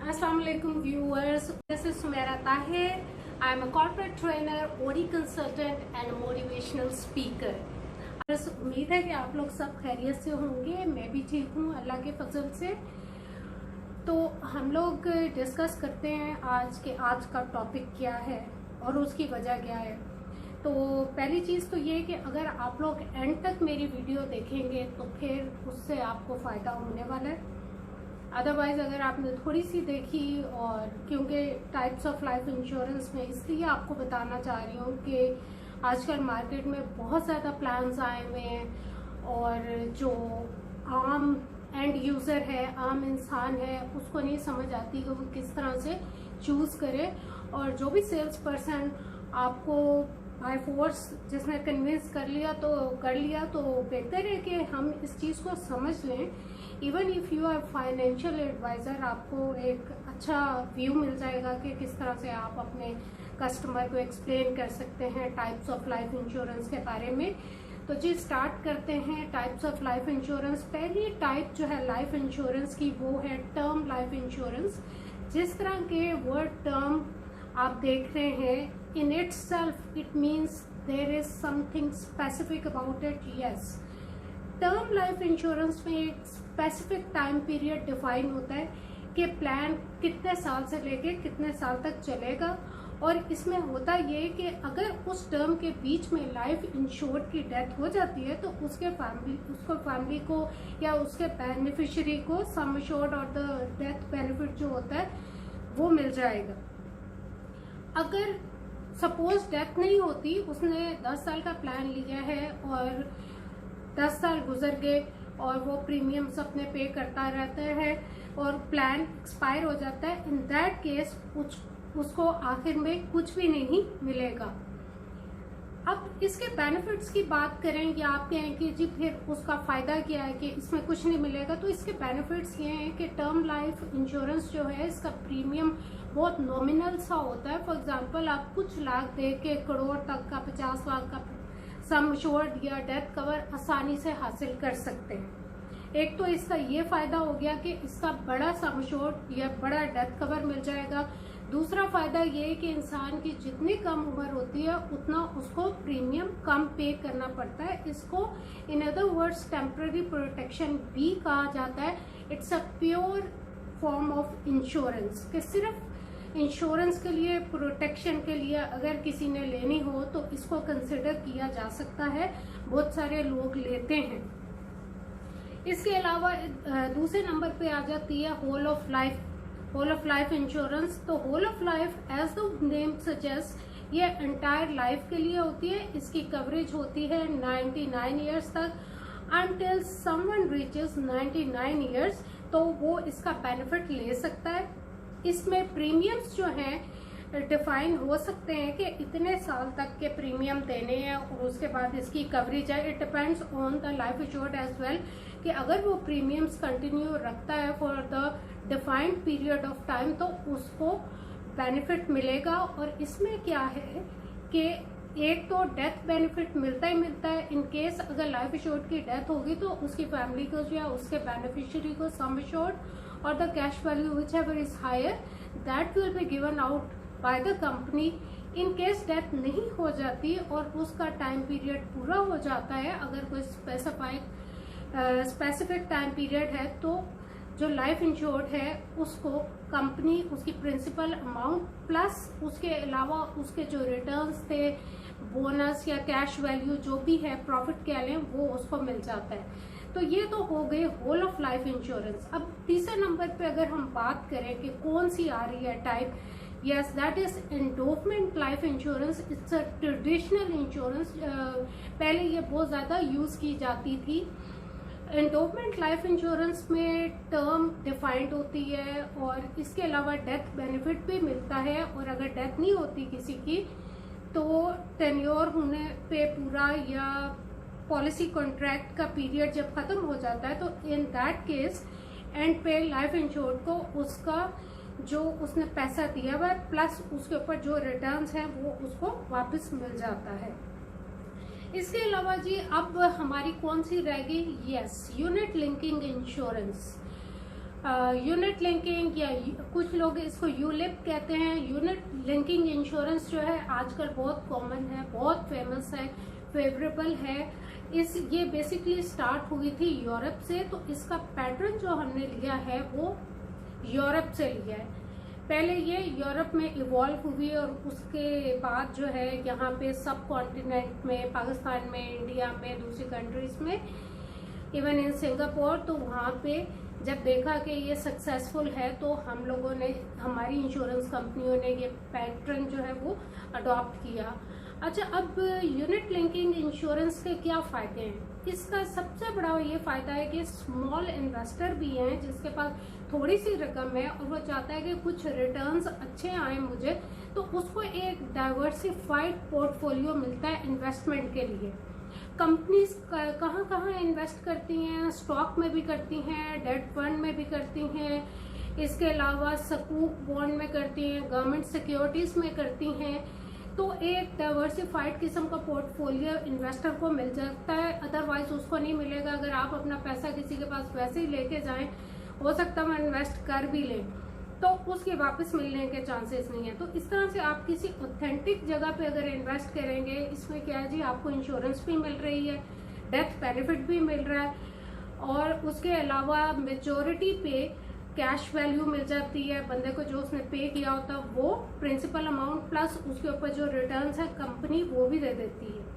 Assalamu alaikum viewers. This is Sumaira Tahir. I am a corporate trainer, OD consultant and a motivational speaker. बस उम्मीद है कि आप लोग सब खैरियत से होंगे। मैं भी ठीक हूँ अल्लाह के फजल से। तो हम लोग डिस्कस करते हैं आज का टॉपिक क्या है और उसकी वजह क्या है। तो पहली चीज़ तो ये कि अगर आप लोग एंड तक मेरी वीडियो देखेंगे तो फिर उससे आपको फ़ायदा होने वाला है। अदरवाइज़ अगर आपने थोड़ी सी देखी, और क्योंकि टाइप्स ऑफ लाइफ इंश्योरेंस में इसलिए आपको बताना चाह रही हूँ कि आजकल मार्केट में बहुत ज़्यादा प्लान्स आए हुए हैं और जो आम एंड यूज़र है, आम इंसान है, उसको नहीं समझ आती कि वो किस तरह से चूज़ करे। और जो भी सेल्स पर्सन आपको बाय फोर्स जिसने कन्विंस कर लिया तो बेहतर है कि हम इस चीज़ को समझ लें। Even if you are financial advisor, आपको एक अच्छा व्यू मिल जाएगा कि किस तरह से आप अपने कस्टमर को एक्सप्लेन कर सकते हैं टाइप्स ऑफ लाइफ इंश्योरेंस के बारे में। तो जी स्टार्ट करते हैं टाइप्स ऑफ लाइफ इंश्योरेंस। पहली टाइप जो है लाइफ इंश्योरेंस की वो है टर्म लाइफ इंश्योरेंस। जिस तरह के वर्ड टर्म आप देख रहे हैं, in itself it means there is something specific about it. Yes, term life insurance में एक स्पेसिफिक टाइम पीरियड डिफाइन होता है कि प्लान कितने साल से लेके कितने साल तक चलेगा। और इसमें होता ये कि अगर उस टर्म के बीच में लाइफ इंश्योर्ड की डेथ हो जाती है तो उसको फैमिली को या उसके बेनिफिशियरी को सम एश्योर्ड और द डेथ बेनिफिट जो होता है वो मिल जाएगा। अगर सपोज डेथ नहीं होती, उसने 10 साल का प्लान लिया है और 10 साल गुजर गए और वो प्रीमियम्स अपने पे करता रहता है और प्लान एक्सपायर हो जाता है, इन दैट केस उसको आखिर में कुछ भी नहीं मिलेगा। अब इसके बेनिफिट्स की बात करें या आप कहें कि जी फिर उसका फ़ायदा क्या है कि इसमें कुछ नहीं मिलेगा, तो इसके बेनिफिट्स ये हैं कि टर्म लाइफ इंश्योरेंस जो है इसका प्रीमियम बहुत नॉमिनल सा होता है। फॉर एग्जांपल आप कुछ लाख दे के करोड़ तक का 50 लाख का सम एश्योर्ड या डेथ कवर आसानी से हासिल कर सकते हैं। एक तो इसका ये फ़ायदा हो गया कि इसका बड़ा सम एश्योर्ड या बड़ा डेथ कवर मिल जाएगा। दूसरा फ़ायदा ये है कि इंसान की जितनी कम उम्र होती है उतना उसको प्रीमियम कम पे करना पड़ता है। इसको in other words temporary protection भी कहा जाता है। It's a pure form of insurance कि सिर्फ इंश्योरेंस के लिए, प्रोटेक्शन के लिए अगर किसी ने लेनी हो तो इसको कंसिडर किया जा सकता है। बहुत सारे लोग लेते हैं। इसके अलावा दूसरे नंबर पे आ जाती है होल ऑफ लाइफ इंश्योरेंस। तो whole of life as the name suggest ये एंटायर लाइफ के लिए होती है। इसकी कवरेज होती है 99 ईयर्स तक। अनटिल समवन रीचेस 99 ईयर्स तो वो इसका बेनिफिट ले सकता है। इसमें प्रीमियम्स जो हैं डिफाइन हो सकते हैं कि इतने साल तक के प्रीमियम देने हैं और उसके बाद इसकी कवरेज है। It depends on the life insured as well कि अगर वो प्रीमियम्स कंटिन्यू रखता है for the defined period of time तो उसको बेनिफिट मिलेगा। और इसमें क्या है कि एक तो डेथ बेनिफिट मिलता ही मिलता है। इन केस अगर लाइफ इंश्योर्ड की डेथ होगी तो उसकी फैमिली को या उसके बेनिफिशियरी को सम एश्योर्ड और the cash value whichever is higher that will be given out by the company. In case death नहीं हो जाती और उसका टाइम पीरियड पूरा हो जाता है, अगर कोई स्पेसिफिक टाइम पीरियड है, तो जो लाइफ इंश्योर्ड है उसको कंपनी उसकी प्रिंसिपल अमाउंट प्लस उसके अलावा उसके जो रिटर्न्स थे, बोनस या कैश वैल्यू जो भी है, प्रॉफिट कह लें, वो उसको मिल जाता है। तो ये तो हो गए होल ऑफ लाइफ इंश्योरेंस। अब तीसरे नंबर पे अगर हम बात करें कि कौन सी आ रही है type, yes that is endowment life insurance. It's a traditional insurance. पहले ये बहुत ज़्यादा यूज़ की जाती थी। एंडोवमेंट लाइफ इंश्योरेंस में टर्म डिफाइंड होती है और इसके अलावा डेथ बेनिफिट भी मिलता है। और अगर डेथ नहीं होती किसी की तो टेन्योर होने पे पूरा या पॉलिसी कॉन्ट्रैक्ट का पीरियड जब खत्म हो जाता है तो इन दैट केस एंड पे लाइफ इंश्योर्ड को उसका जो उसने पैसा दिया हुआ है प्लस उसके ऊपर जो रिटर्न्स हैं वो उसको वापस मिल जाता है। इसके अलावा जी अब हमारी कौन सी रह गई, yes unit linking insurance. Unit linking या कुछ लोग इसको यूलिप कहते हैं। यूनिट लिंकिंग इंश्योरेंस जो है आजकल बहुत कॉमन है, बहुत फेमस है, फेवरेबल है। ये बेसिकली स्टार्ट हुई थी यूरोप से, तो इसका पैटर्न जो हमने लिया है वो यूरोप से लिया है। पहले ये यूरोप में इवॉल्व हुई और उसके बाद जो है यहाँ पे सब कॉन्टिनेंट में, पाकिस्तान में, इंडिया में, दूसरी कंट्रीज में, इवन इन सिंगापुर, तो वहाँ पे जब देखा कि ये सक्सेसफुल है तो हम लोगों ने, हमारी इंश्योरेंस कंपनियों ने ये पैटर्न जो है वो अडॉप्ट किया। अच्छा, अब यूनिट लिंकिंग इंश्योरेंस के क्या फायदे हैं? इसका सबसे बड़ा ये फायदा है कि स्मॉल इन्वेस्टर भी हैं जिसके पास थोड़ी सी रकम है और वो चाहता है कि कुछ रिटर्न्स अच्छे आए मुझे, तो उसको एक डाइवर्सिफाइड पोर्टफोलियो मिलता है इन्वेस्टमेंट के लिए। कंपनीज कहाँ कहाँ इन्वेस्ट करती हैं? स्टॉक में भी करती हैं, डेट फंड में भी करती हैं, इसके अलावा सकूक बॉन्ड में करती हैं, गवर्नमेंट सिक्योरिटीज में करती हैं। तो एक डाइवर्सिफाइड किस्म का पोर्टफोलियो इन्वेस्टर को मिल जाता है, अदरवाइज उसको नहीं मिलेगा। अगर आप अपना पैसा किसी के पास वैसे ही लेके जाएं, हो सकता है वो इन्वेस्ट कर भी लें तो उसके वापस मिलने के चांसेस नहीं है। तो इस तरह से आप किसी ऑथेंटिक जगह पे अगर इन्वेस्ट करेंगे, इसमें क्या है जी, आपको इंश्योरेंस भी मिल रही है, डेथ बेनिफिट भी मिल रहा है, और उसके अलावा मेजोरिटी पे कैश वैल्यू मिल जाती है। बंदे को जो उसने पे किया होता है वो प्रिंसिपल अमाउंट प्लस उसके ऊपर जो रिटर्न्स है कंपनी वो भी दे देती है।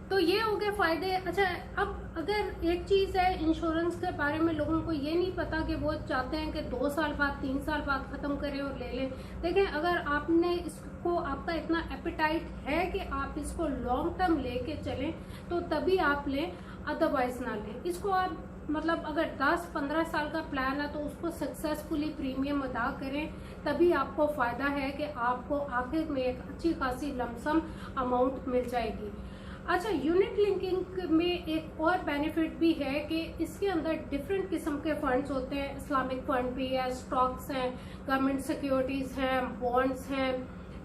तो ये हो गए फायदे। अच्छा, अब अगर एक चीज है इंश्योरेंस के बारे में, लोगों को ये नहीं पता कि वो चाहते हैं कि 2 साल बाद, 3 साल बाद खत्म करें और ले लें। देखें, अगर आपने इसको, आपका इतना एपिटाइट है कि आप इसको लॉन्ग टर्म लेके चलें तो तभी आप लें, अदरवाइज ना लें। इसको आप मतलब अगर 10-15 साल का प्लान है तो उसको सक्सेसफुली प्रीमियम अदा करें, तभी आपको फायदा है कि आपको आखिर में एक अच्छी खासी लमसम अमाउंट मिल जाएगी। अच्छा, यूनिट लिंकिंग में एक और बेनिफिट भी है कि इसके अंदर डिफरेंट किस्म के फंड्स होते हैं। इस्लामिक फंड भी है, स्टॉक्स हैं, गवर्नमेंट सिक्योरिटीज हैं, बॉन्ड्स हैं,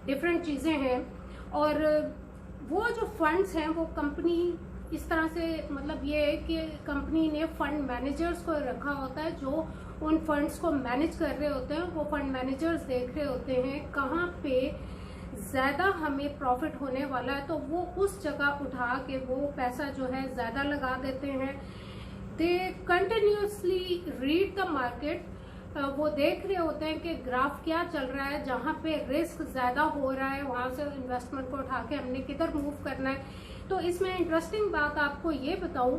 डिफरेंट चीजें हैं। और वो जो फंड्स हैं वो कंपनी इस तरह से, मतलब ये है कि कंपनी ने फंड मैनेजर्स को रखा होता है जो उन फंड्स को मैनेज कर रहे होते हैं। वो फंड मैनेजर्स देख रहे होते हैं कहाँ पे ज्यादा हमें प्रॉफिट होने वाला है, तो वो उस जगह उठा के वो पैसा जो है ज्यादा लगा देते हैं। They continuously read the market, वो देख रहे होते हैं कि ग्राफ क्या चल रहा है, जहाँ पे रिस्क ज्यादा हो रहा है वहां से इन्वेस्टमेंट को उठा के हमने किधर मूव करना है। तो इसमें इंटरेस्टिंग बात आपको ये बताऊं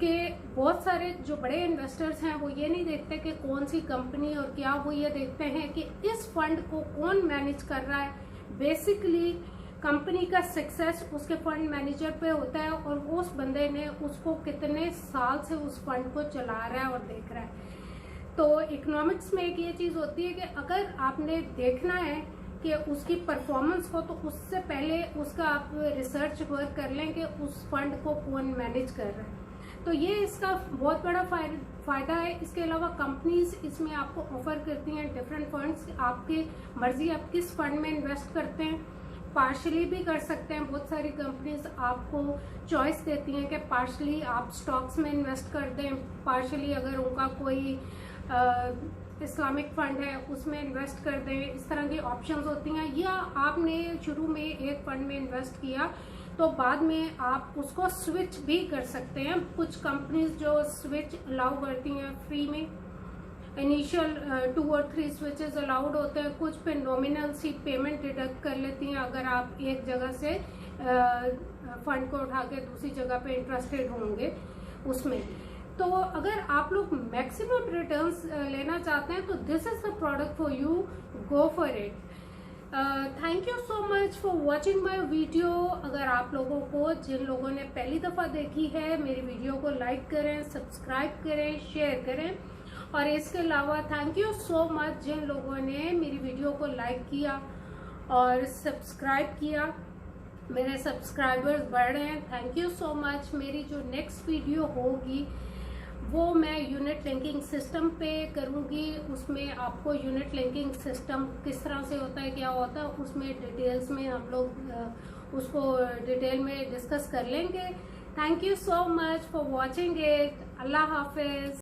कि बहुत सारे जो बड़े इन्वेस्टर्स हैं वो ये नहीं देखते कि कौन सी कंपनी और क्या, वो ये देखते हैं कि इस फंड को कौन मैनेज कर रहा है। बेसिकली कंपनी का सक्सेस उसके फंड मैनेजर पे होता है और उस बंदे ने उसको कितने साल से उस फंड को चला रहा है और देख रहा है। तो इकोनॉमिक्स में एक ये चीज होती है कि अगर आपने देखना है कि उसकी परफॉर्मेंस को, तो उससे पहले उसका आप रिसर्च वर्क कर लें कि उस फंड को कौन मैनेज कर रहा है। तो ये इसका बहुत बड़ा फायदा है। इसके अलावा कंपनीज इसमें आपको ऑफर करती हैं डिफरेंट फंड्स, आपकी मर्जी आप किस फंड में इन्वेस्ट करते हैं। पार्शली भी कर सकते हैं, बहुत सारी कंपनीज आपको चॉइस देती हैं कि पार्शली आप स्टॉक्स में इन्वेस्ट कर दें, पार्शली अगर उनका कोई इस्लामिक फंड है उसमें इन्वेस्ट कर दें। इस तरह की ऑप्शंस होती हैं। या आपने शुरू में एक फंड में इन्वेस्ट किया तो बाद में आप उसको स्विच भी कर सकते हैं। कुछ कंपनीज जो स्विच अलाउ करती हैं फ्री में, इनिशियल 2 और 3 स्विचेस अलाउड होते हैं। कुछ पे नॉमिनल सी पेमेंट डिडक्ट कर लेती हैं अगर आप एक जगह से फंड को उठा के दूसरी जगह पे इंटरेस्टेड होंगे उसमें। तो अगर आप लोग मैक्सिमम रिटर्न्स लेना चाहते हैं तो this is the product for you, go for it. Thank you so much for watching my video. अगर आप लोगों को, जिन लोगों ने पहली दफ़ा देखी है, मेरी वीडियो को लाइक करें, सब्सक्राइब करें, शेयर करें। और इसके अलावा थैंक यू सो मच जिन लोगों ने मेरी वीडियो को लाइक किया और सब्सक्राइब किया। मेरे सब्सक्राइबर्स बढ़ रहे हैं, थैंक यू सो मच। मेरी जो नेक्स्ट वीडियो होगी वो मैं यूनिट लिंकिंग सिस्टम पे करूँगी। उसमें आपको यूनिट लिंकिंग सिस्टम किस तरह से होता है, क्या होता है, उसमें डिटेल्स में हम लोग उसको डिटेल में डिस्कस कर लेंगे। Thank you so much for watching it. Allah Hafiz.